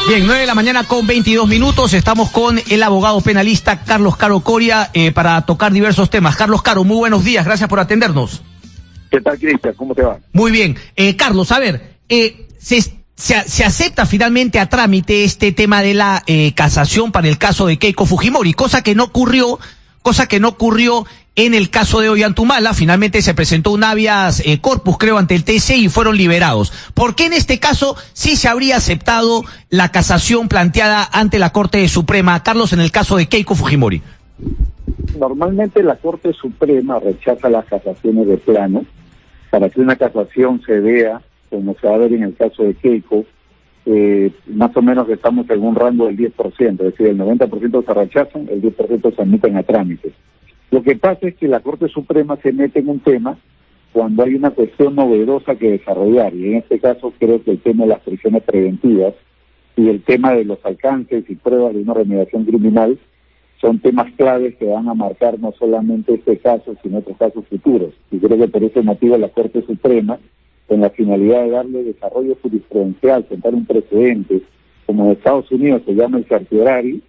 Bien, 9 de la mañana con 22 minutos, estamos con el abogado penalista Carlos Caro Coria para tocar diversos temas. Carlos Caro, muy buenos días, gracias por atendernos. ¿Qué tal, Cristian? ¿Cómo te va? Muy bien. Carlos, a ver, se acepta finalmente a trámite este tema de la casación para el caso de Keiko Fujimori, cosa que no ocurrió en el caso de Ollantumala. Finalmente se presentó un habeas corpus, creo, ante el TC y fueron liberados. ¿Por qué en este caso sí se habría aceptado la casación planteada ante la Corte Suprema, Carlos, en el caso de Keiko Fujimori? Normalmente la Corte Suprema rechaza las casaciones de plano. Para que una casación se vea, como se va a ver en el caso de Keiko, más o menos estamos en un rango del 10%, es decir, el 90% se rechazan, el 10% se admiten a trámite. Lo que pasa es que la Corte Suprema se mete en un tema cuando hay una cuestión novedosa que desarrollar, y en este caso creo que el tema de las prisiones preventivas y el tema de los alcances y pruebas de una remediación criminal son temas claves que van a marcar no solamente este caso, sino otros casos futuros. Y creo que por ese motivo la Corte Suprema, con la finalidad de darle desarrollo jurisprudencial, sentar un precedente, como en Estados Unidos se llama el certiorari,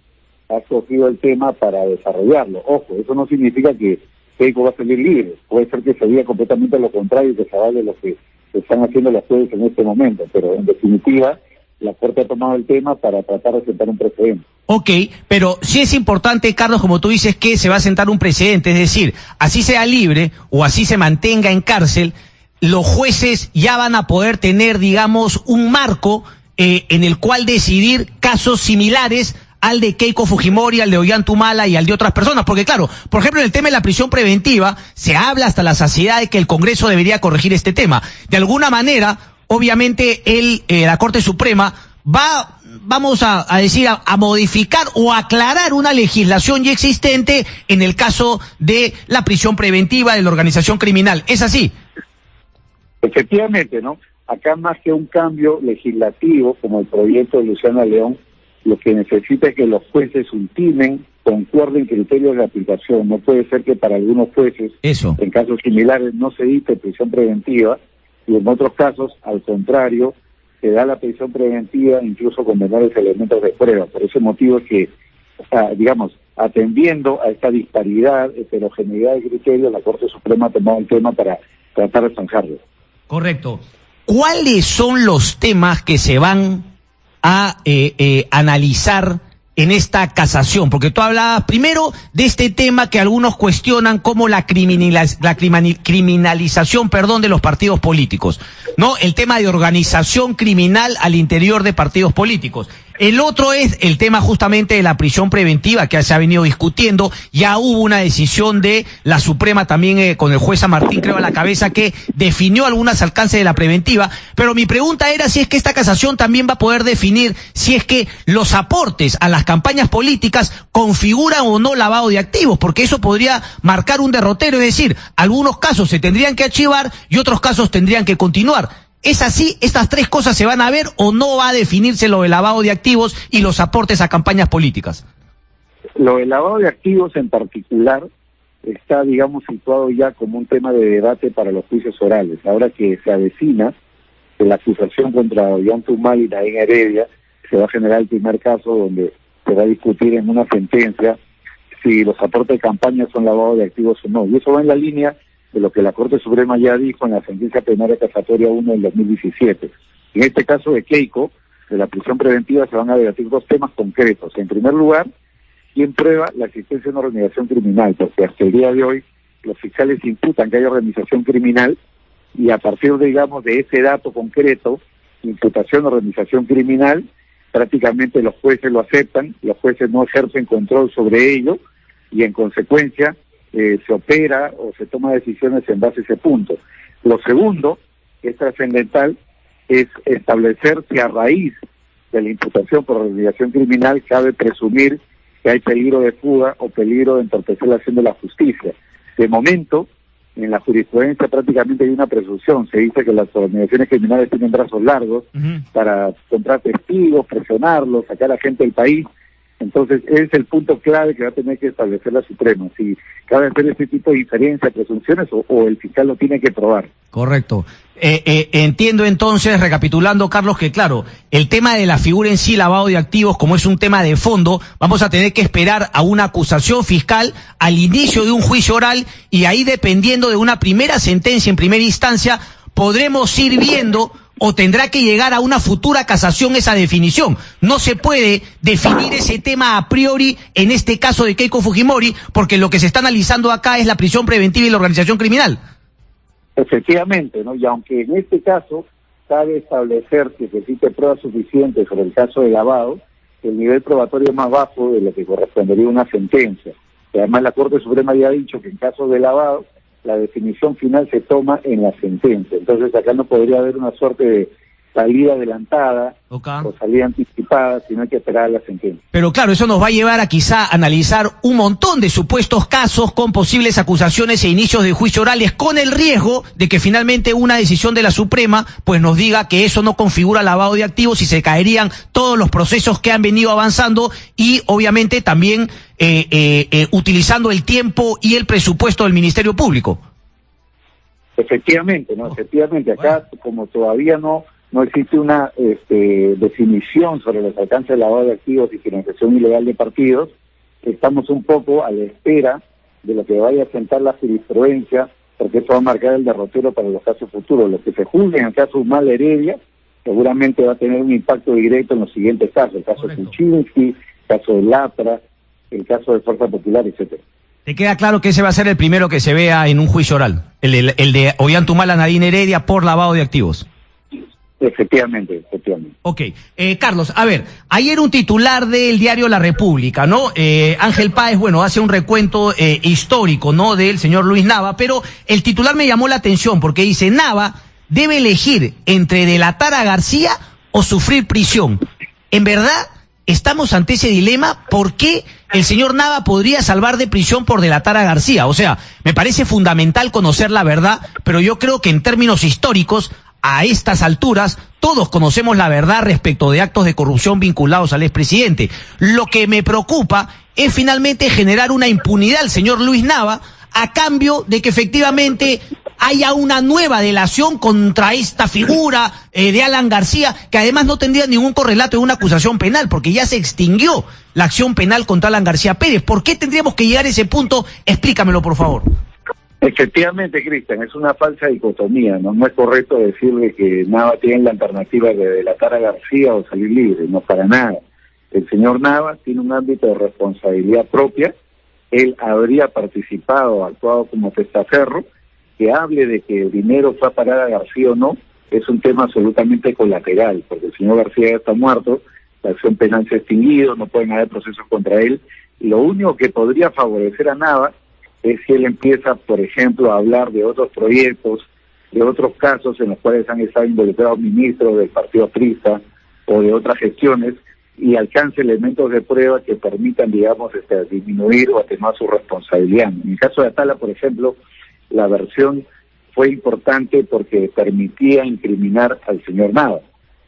ha escogido el tema para desarrollarlo. Ojo, eso no significa que Keiko va a salir libre. Puede ser que se diga completamente lo contrario y que se avale lo que están haciendo las jueces en este momento, pero en definitiva la Corte ha tomado el tema para tratar de sentar un precedente. Ok, pero sí es importante, Carlos, como tú dices, que se va a sentar un precedente, es decir, así sea libre o así se mantenga en cárcel, los jueces ya van a poder tener, digamos, un marco en el cual decidir casos similares al de Keiko Fujimori, al de Ollantumala y al de otras personas, porque claro, por ejemplo, en el tema de la prisión preventiva, se habla hasta la saciedad de que el Congreso debería corregir este tema. De alguna manera, obviamente, la Corte Suprema vamos a decir, a modificar o aclarar una legislación ya existente en el caso de la prisión preventiva, de la organización criminal. ¿Es así? Efectivamente, ¿no? Acá más que un cambio legislativo, como el proyecto de Luciana León, lo que necesita es que los jueces ultimen, concuerden criterios de aplicación. No puede ser que para algunos jueces, en casos similares, no se dicte prisión preventiva, y en otros casos, al contrario, se da la prisión preventiva incluso con menores elementos de prueba. Por ese motivo es que, digamos, atendiendo a esta disparidad, heterogeneidad de criterios, la Corte Suprema ha tomado el tema para tratar de zanjarlo. Correcto. ¿Cuáles son los temas que se van a analizar en esta casación? Porque tú hablabas primero de este tema que algunos cuestionan como la criminalización, de los partidos políticos, ¿no? El tema de organización criminal al interior de partidos políticos. El otro es el tema justamente de la prisión preventiva que se ha venido discutiendo. Ya hubo una decisión de la Suprema también con el juez San Martín, creo, a la cabeza, que definió algunos alcances de la preventiva. Pero mi pregunta era si es que esta casación también va a poder definir si es que los aportes a las campañas políticas configuran o no lavado de activos, porque eso podría marcar un derrotero, es decir, algunos casos se tendrían que archivar y otros casos tendrían que continuar. ¿Es así? ¿Estas tres cosas se van a ver o no va a definirse lo del lavado de activos y los aportes a campañas políticas? Lo del lavado de activos en particular está, digamos, situado ya como un tema de debate para los juicios orales. Ahora que se avecina que la acusación contra Ollantumala y Nadine Heredia, se va a generar el primer caso donde se va a discutir en una sentencia si los aportes de campaña son lavado de activos o no. Y eso va en la línea de lo que la Corte Suprema ya dijo en la sentencia plenaria casatoria 1 del 2017. En este caso de Keiko, de la prisión preventiva, se van a debatir dos temas concretos. En primer lugar, ¿quién prueba la existencia de una organización criminal? Porque hasta el día de hoy los fiscales imputan que hay organización criminal y a partir, digamos, de ese dato concreto, imputación de organización criminal, prácticamente los jueces lo aceptan, los jueces no ejercen control sobre ello y en consecuencia se opera o se toma decisiones en base a ese punto. Lo segundo, que es trascendental, es establecer si a raíz de la imputación por organización criminal cabe presumir que hay peligro de fuga o peligro de entorpecer la acción de la justicia. De momento, en la jurisprudencia prácticamente hay una presunción. Se dice que las organizaciones criminales tienen brazos largos para encontrar testigos, presionarlos, sacar a gente del país, Entonces, ese es el punto clave que va a tener que establecer la Suprema, si cabe hacer este tipo de diferencia, presunciones, o el fiscal lo tiene que probar. Correcto. Entiendo entonces, recapitulando, Carlos, que claro, el tema de la figura en sí, lavado de activos, como es un tema de fondo, vamos a tener que esperar a una acusación fiscal al inicio de un juicio oral, y ahí, dependiendo de una primera sentencia en primera instancia, podremos ir viendo, o tendrá que llegar a una futura casación esa definición. No se puede definir ese tema a priori en este caso de Keiko Fujimori, porque lo que se está analizando acá es la prisión preventiva y la organización criminal. Efectivamente, ¿no? Y aunque en este caso cabe establecer que se existe pruebas suficientes sobre el caso de lavado, el nivel probatorio es más bajo de lo que correspondería a una sentencia. Y además la Corte Suprema ya ha dicho que en caso de lavado, la definición final se toma en la sentencia. Entonces acá no podría haber una suerte de salida adelantada o salida anticipada, sino hay que esperar a la sentencia. Pero claro, eso nos va a llevar a quizá analizar un montón de supuestos casos con posibles acusaciones e inicios de juicio orales, con el riesgo de que finalmente una decisión de la Suprema pues nos diga que eso no configura lavado de activos y se caerían todos los procesos que han venido avanzando, y obviamente también utilizando el tiempo y el presupuesto del Ministerio Público. Efectivamente, ¿no? Efectivamente, acá como todavía no existe una definición sobre los alcances de lavado de activos y financiación ilegal de partidos, estamos un poco a la espera de lo que vaya a sentar la jurisprudencia, porque eso va a marcar el derrotero para los casos futuros. Los que se juzguen en el caso Humala Heredia seguramente va a tener un impacto directo en los siguientes casos, el caso de Kuczynski, el caso de Lapra, el caso de Fuerza Popular, etcétera. ¿Te queda claro que ese va a ser el primero que se vea en un juicio oral? El de Ollanta Nadine Heredia por lavado de activos. Efectivamente. Ok. Carlos, a ver, ayer un titular del diario La República, ¿no? Ángel Páez, bueno, hace un recuento histórico, ¿no? Del señor Luis Nava, pero el titular me llamó la atención porque dice: Nava debe elegir entre delatar a García o sufrir prisión. En verdad, estamos ante ese dilema. ¿Por qué el señor Nava podría salvar de prisión por delatar a García? O sea, me parece fundamental conocer la verdad, pero yo creo que en términos históricos, a estas alturas, todos conocemos la verdad respecto de actos de corrupción vinculados al expresidente. Lo que me preocupa es finalmente generar una impunidad al señor Luis Nava a cambio de que efectivamente haya una nueva delación contra esta figura de Alan García, que además no tendría ningún correlato de una acusación penal, porque ya se extinguió la acción penal contra Alan García Pérez. ¿Por qué tendríamos que llegar a ese punto? Explícamelo, por favor. Efectivamente, Cristian, es una falsa dicotomía, ¿no? No es correcto decirle que Nava tiene la alternativa de delatar a García o salir libre, no, para nada. El señor Nava tiene un ámbito de responsabilidad propia. Él habría participado, actuado como testaferro. Que hable de que el dinero fue a parar a García o no, es un tema absolutamente colateral, porque el señor García ya está muerto, la acción penal se ha extinguido, no pueden haber procesos contra él. Lo único que podría favorecer a Nava es si él empieza, por ejemplo, a hablar de otros proyectos, de otros casos en los cuales han estado involucrados ministros del Partido Aprista o de otras gestiones, y alcance elementos de prueba que permitan, digamos, disminuir o atenuar su responsabilidad. En el caso de Atala, por ejemplo, la versión fue importante porque permitía incriminar al señor Nava,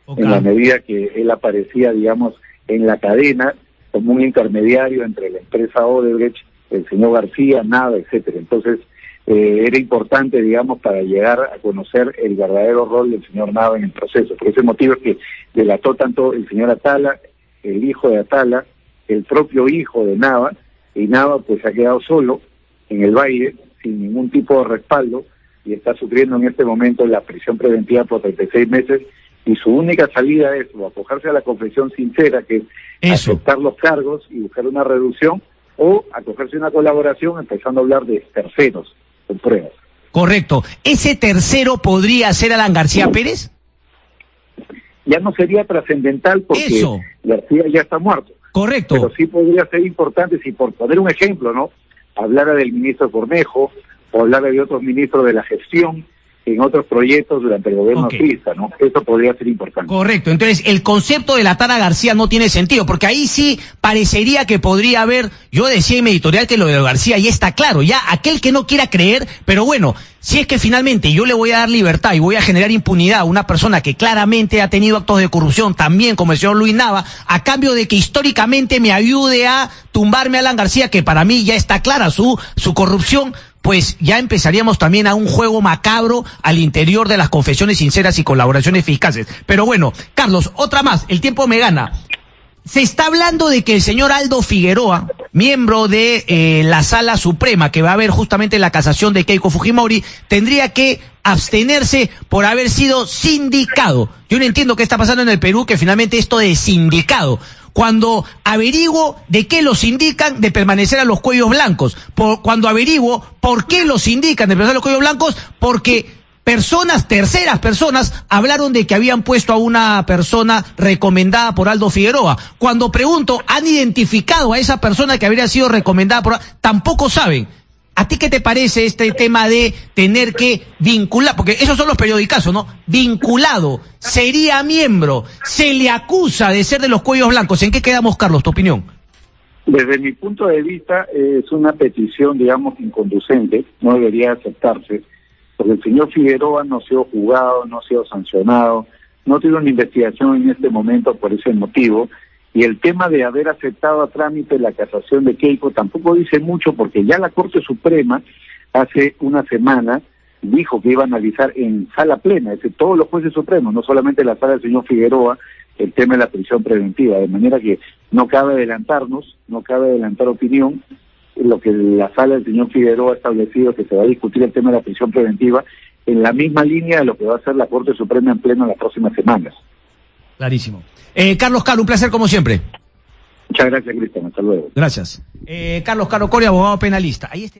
en la medida que él aparecía, digamos, en la cadena como un intermediario entre la empresa Odebrecht, el señor García, Nava, etcétera. Entonces, era importante, digamos, para llegar a conocer el verdadero rol del señor Nava en el proceso. Por ese motivo es que delató tanto el señor Atala, el hijo de Atala, el propio hijo de Nava, y Nava pues se ha quedado solo en el valle, sin ningún tipo de respaldo, y está sufriendo en este momento la prisión preventiva por 36 meses, y su única salida es o acogerse a la confesión sincera, que es aceptar los cargos y buscar una reducción, o acogerse a una colaboración empezando a hablar de terceros con pruebas. Correcto. ¿Ese tercero podría ser Alan García Pérez? Ya no sería trascendental porque García ya está muerto. Correcto. Pero sí podría ser importante, si por poner un ejemplo, ¿no?, hablara del ministro Cornejo, o hablara de otros ministros de la gestión, en otros proyectos durante el gobierno aprista, ¿no? Eso podría ser importante. Correcto, entonces el concepto de la Tara García no tiene sentido, porque ahí sí parecería que podría haber, yo decía en mi editorial que lo de García ya está claro, ya aquel que no quiera creer, pero bueno, si es que finalmente yo le voy a dar libertad y voy a generar impunidad a una persona que claramente ha tenido actos de corrupción, también como el señor Luis Nava, a cambio de que históricamente me ayude a tumbarme a Alan García, que para mí ya está clara su corrupción, pues ya empezaríamos también a un juego macabro al interior de las confesiones sinceras y colaboraciones eficaces. Pero bueno, Carlos, otra más, el tiempo me gana. Se está hablando de que el señor Aldo Figueroa, miembro de la Sala Suprema, que va a haber justamente la casación de Keiko Fujimori, tendría que abstenerse por haber sido sindicado. Yo no entiendo qué está pasando en el Perú, que finalmente esto de sindicado. Cuando averiguo de qué los indican de permanecer a los cuellos blancos, cuando averiguo por qué los indican de permanecer a los cuellos blancos, porque terceras personas, hablaron de que habían puesto a una persona recomendada por Aldo Figueroa. Cuando pregunto, ¿han identificado a esa persona que habría sido recomendada por...? Tampoco saben. ¿A ti qué te parece este tema de tener que vincular? Porque esos son los periodicazos, ¿no? Vinculado, sería miembro, se le acusa de ser de los cuellos blancos. ¿En qué quedamos, Carlos, tu opinión? Desde mi punto de vista, es una petición, digamos, inconducente, no debería aceptarse, porque el señor Figueroa no ha sido juzgado, no ha sido sancionado, no tiene una investigación en este momento por ese motivo. Y el tema de haber aceptado a trámite la casación de Keiko tampoco dice mucho, porque ya la Corte Suprema hace una semana dijo que iba a analizar en sala plena, es decir, todos los jueces supremos, no solamente la sala del señor Figueroa, el tema de la prisión preventiva, de manera que no cabe adelantarnos, no cabe adelantar opinión. Lo que la sala del señor Figueroa ha establecido que se va a discutir el tema de la prisión preventiva en la misma línea de lo que va a hacer la Corte Suprema en pleno en las próximas semanas. Clarísimo. Carlos Caro, un placer como siempre. Muchas gracias, Cristian. Hasta luego. Gracias. Carlos Caro Coria, abogado penalista. Ahí está.